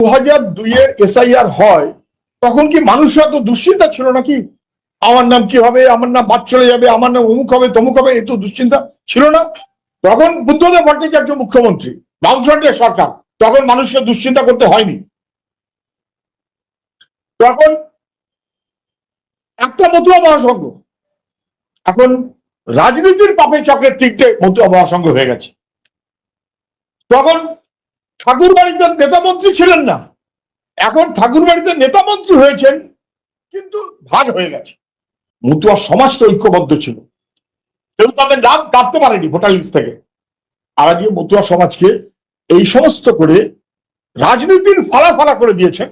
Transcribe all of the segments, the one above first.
2002 SIR হয় তখন কি মানুষরা তো দুশ্চিন্তা ছিল নাকি? আমার নাম কি হবে, আমার নাম বাদ চলে যাবে, আমার নাম অমুক হবে তমুক হবে, এই তো দুশ্চিন্তা ছিল না? তখন বুদ্ধদেব ভট্টাচার্য মুখ্যমন্ত্রী, বামফ্রন্টের সরকার, তখন মানুষকে দুশ্চিন্তা করতে হয়নি। তখন একটা মতুয়া মহাসংঘ, এখন রাজনীতির পাপে চক্রের তিনটে মতুয়া মহাসংঘ হয়ে গেছে। তখন ঠাকুরবাড়িতে নেতা মন্ত্রী ছিলেন না, এখন ঠাকুরবাড়িতে নেতা মন্ত্রী হয়েছেন, কিন্তু ভাগ হয়ে গেছে। মতুয়া সমাজ তো ঐক্যবদ্ধ ছিল, কেউ তাদের নাম কাটতে পারেনি ভোটার লিস্ট থেকে। আর আজকে মতুয়া সমাজকে এই সমস্ত করে রাজনীতির ফালা ফালা করে দিয়েছেন।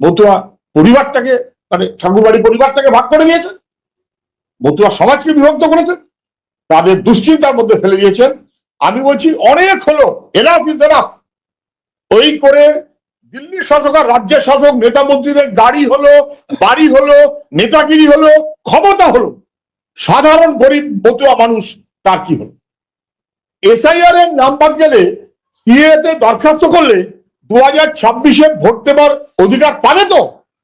মতুয়া পরিবারটাকে, মানে ঠাকুরবাড়ি পরিবারটাকে ভাগ করে দিয়েছেন, মতুয়া সমাজকে বিভক্ত করেছেন, তাদের দুশ্চিন্তার মধ্যে ফেলে দিয়েছেন। আমি বলছি অনেক হলো, এনাফ ইজ এনাফ। ওই করে দিল্লির শাসক আর রাজ্যের শাসক নেতা মন্ত্রীদের গাড়ি হলো, বাড়ি হলো, নেতাগিরি হলো, ক্ষমতা হলো, সাধারণ গরিব মতুয়া মানুষ তার কি হলো? SIR এর নাম বাদ গেলে, সিএ তে দরখাস্ত করলে 2026 ভোট দেবার অধিকার পাবে তো?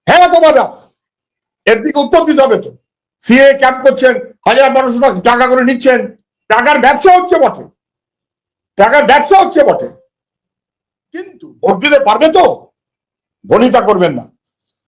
হ্যাঁ তোমাদের এর দিকে উত্তর দিতে হবে তো। সিএ ক্যাম্প করছেন, 1000-1200 টাকা করে নিচ্ছেন, টাকার ব্যবসা হচ্ছে বটে, টাকার ব্যবসা হচ্ছে বটে, কিন্তু ভোট দিতে পারবে তো? ভনিতা করবেন না।